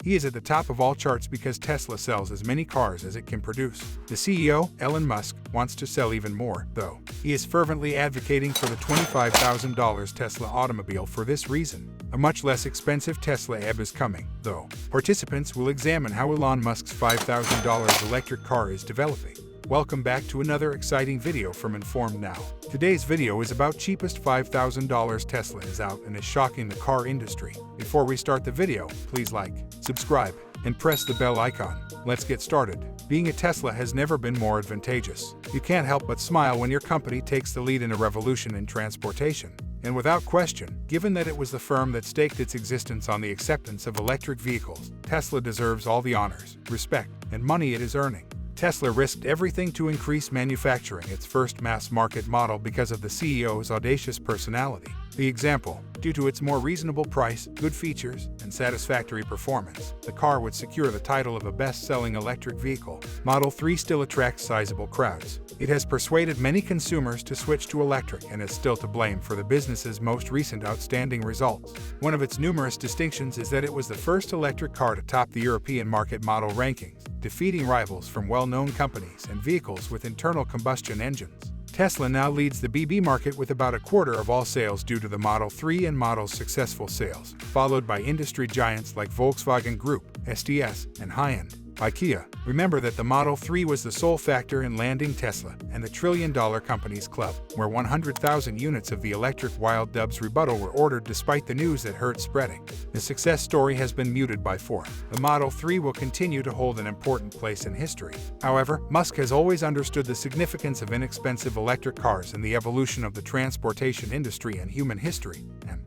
He is at the top of all charts because Tesla sells as many cars as it can produce. The CEO, Elon Musk, wants to sell even more, though. He is fervently advocating for the $25,000 Tesla automobile for this reason. A much less expensive Tesla EV is coming, though. Participants will examine how Elon Musk's $5,000 electric car is developing. Welcome back to another exciting video from Informed Now. Today's video is about cheapest $5,000 Tesla is out and is shocking the car industry. Before we start the video, please like, subscribe, and press the bell icon. Let's get started. Being a Tesla has never been more advantageous. You can't help but smile when your company takes the lead in a revolution in transportation. And without question, given that it was the firm that staked its existence on the acceptance of electric vehicles, Tesla deserves all the honors, respect, and money it is earning. Tesla risked everything to increase manufacturing its first mass-market model because of the CEO's audacious personality. The example, due to its more reasonable price, good features, and satisfactory performance, the car would secure the title of a best-selling electric vehicle. Model 3 still attracts sizable crowds. It has persuaded many consumers to switch to electric and is still to blame for the business's most recent outstanding results. One of its numerous distinctions is that it was the first electric car to top the European market model rankings, defeating rivals from well-known companies and vehicles with internal combustion engines. Tesla now leads the BB market with about a quarter of all sales due to the Model 3 and Model's successful sales, followed by industry giants like Volkswagen Group, SDS, and high-end IKEA. Remember that the Model 3 was the sole factor in landing Tesla and the trillion-dollar companies club, where 100,000 units of the electric Wild Dubs rebuttal were ordered despite the news that hurt spreading. The success story has been muted by Ford. The Model 3 will continue to hold an important place in history. However, Musk has always understood the significance of inexpensive electric cars in the evolution of the transportation industry and human history. And,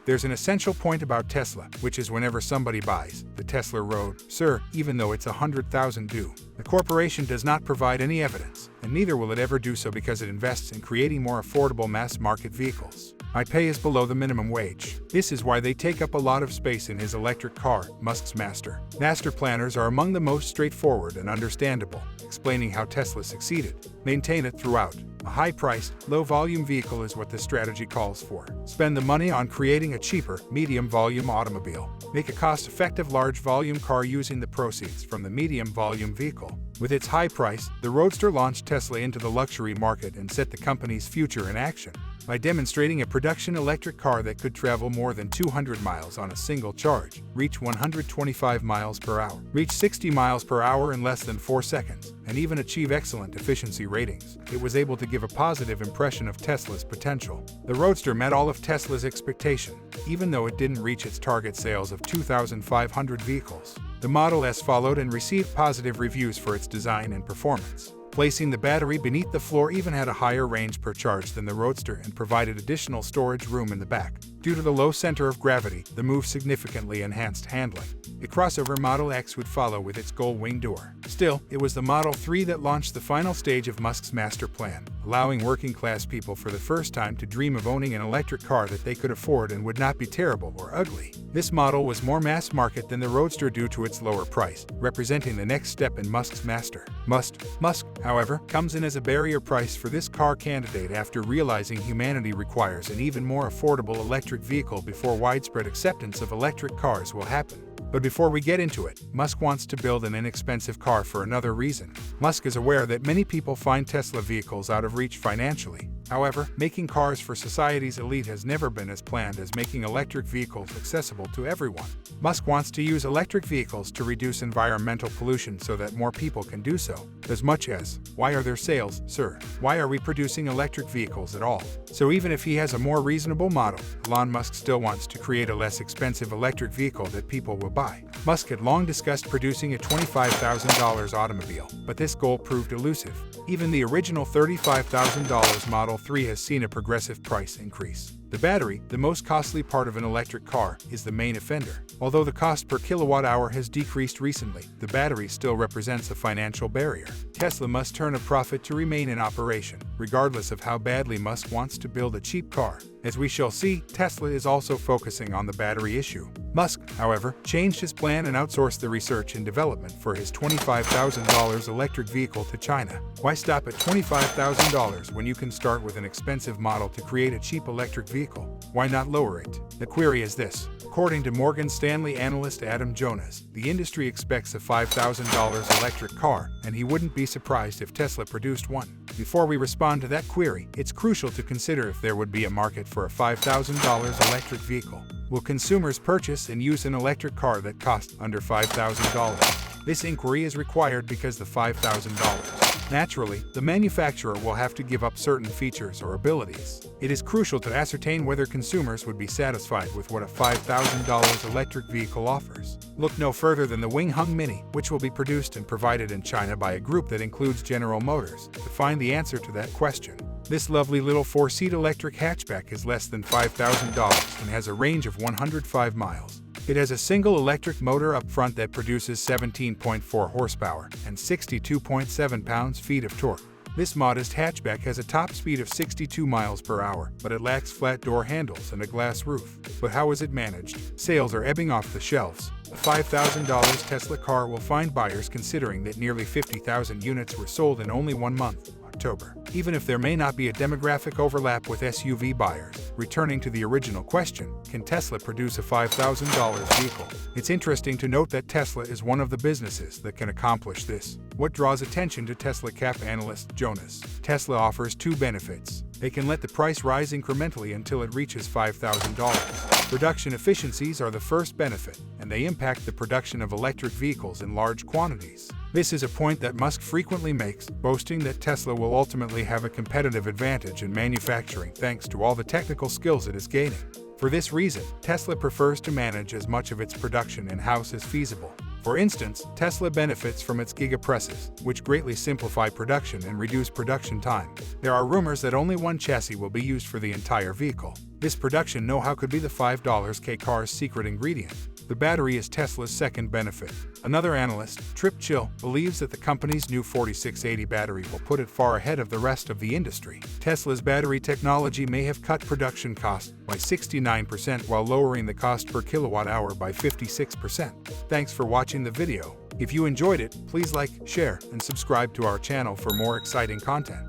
there's an essential point about Tesla, which is whenever somebody buys the Tesla Road, sir, even though it's 100,000 due, the corporation does not provide any evidence, and neither will it ever do so because it invests in creating more affordable mass-market vehicles. My pay is below the minimum wage. This is why they take up a lot of space in his electric car, Musk's master. Master planners are among the most straightforward and understandable, explaining how Tesla succeeded. Maintain it throughout. A high-priced, low-volume vehicle is what this strategy calls for. Spend the money on creating a cheaper, medium-volume automobile. Make a cost-effective large-volume car using the proceeds from the medium-volume vehicle. With its high price, the Roadster launched Tesla into the luxury market and set the company's future in action. By demonstrating a production electric car that could travel more than 200 miles on a single charge, reach 125 miles per hour, reach 60 miles per hour in less than 4 seconds, and even achieve excellent efficiency ratings, it was able to give a positive impression of Tesla's potential. The Roadster met all of Tesla's expectations, even though it didn't reach its target sales of 2,500 vehicles. The Model S followed and received positive reviews for its design and performance. Placing the battery beneath the floor even had a higher range per charge than the Roadster and provided additional storage room in the back. Due to the low center of gravity, the move significantly enhanced handling. The crossover Model X would follow with its gull-wing door. Still, it was the Model 3 that launched the final stage of Musk's master plan, allowing working-class people for the first time to dream of owning an electric car that they could afford and would not be terrible or ugly. This model was more mass-market than the Roadster due to its lower price, representing the next step in Musk's master. Musk, however, comes in as a barrier price for this car candidate after realizing humanity requires an even more affordable electric vehicle before widespread acceptance of electric cars will happen. But before we get into it, Musk wants to build an inexpensive car for another reason. Musk is aware that many people find Tesla vehicles out of reach financially. However, making cars for society's elite has never been as planned as making electric vehicles accessible to everyone. Musk wants to use electric vehicles to reduce environmental pollution so that more people can do so. As much as, why are there sales, sir? Why are we producing electric vehicles at all? So even if he has a more reasonable model, Elon Musk still wants to create a less expensive electric vehicle that people will buy. Musk had long discussed producing a $25,000 automobile, but this goal proved elusive. Even the original $35,000 Model 3 has seen a progressive price increase. The battery, the most costly part of an electric car, is the main offender. Although the cost per kilowatt-hour has decreased recently, the battery still represents a financial barrier. Tesla must turn a profit to remain in operation, regardless of how badly Musk wants to build a cheap car. As we shall see, Tesla is also focusing on the battery issue. Musk, however, changed his plan and outsourced the research and development for his $25,000 electric vehicle to China. Why stop at $25,000 when you can start with an expensive model to create a cheap electric vehicle vehicle. Why not lower it? The query is this. According to Morgan Stanley analyst Adam Jonas, the industry expects a $5,000 electric car, and he wouldn't be surprised if Tesla produced one. Before we respond to that query, it's crucial to consider if there would be a market for a $5,000 electric vehicle. Will consumers purchase and use an electric car that costs under $5,000? This inquiry is required because the $5,000. Naturally, the manufacturer will have to give up certain features or abilities. It is crucial to ascertain whether consumers would be satisfied with what a $5,000 electric vehicle offers. Look no further than the Winghung Mini, which will be produced and provided in China by a group that includes General Motors, to find the answer to that question. This lovely little 4-seat electric hatchback is less than $5,000 and has a range of 105 miles. It has a single electric motor up front that produces 17.4 horsepower and 62.7 pounds-feet of torque. This modest hatchback has a top speed of 62 miles per hour, but it lacks flat door handles and a glass roof. But how is it managed? Sales are ebbing off the shelves. A $5,000 Tesla car will find buyers considering that nearly 50,000 units were sold in only 1 month, October. Even if there may not be a demographic overlap with SUV buyers, returning to the original question, can Tesla produce a $5,000 vehicle? It's interesting to note that Tesla is one of the businesses that can accomplish this. What draws attention to Tesla cap analyst Jonas? Tesla offers two benefits. They can let the price rise incrementally until it reaches $5,000. Production efficiencies are the first benefit, and they impact the production of electric vehicles in large quantities. This is a point that Musk frequently makes, boasting that Tesla will ultimately have a competitive advantage in manufacturing thanks to all the technical skills it is gaining. For this reason, Tesla prefers to manage as much of its production in-house as feasible. For instance, Tesla benefits from its gigapresses, which greatly simplify production and reduce production time. There are rumors that only one chassis will be used for the entire vehicle. This production know-how could be the $5K car's secret ingredient. The battery is Tesla's second benefit. Another analyst, Trip Chill, believes that the company's new 4680 battery will put it far ahead of the rest of the industry. Tesla's battery technology may have cut production costs by 69% while lowering the cost per kilowatt-hour by 56%. Thanks for watching the video. If you enjoyed it, please like, share, and subscribe to our channel for more exciting content.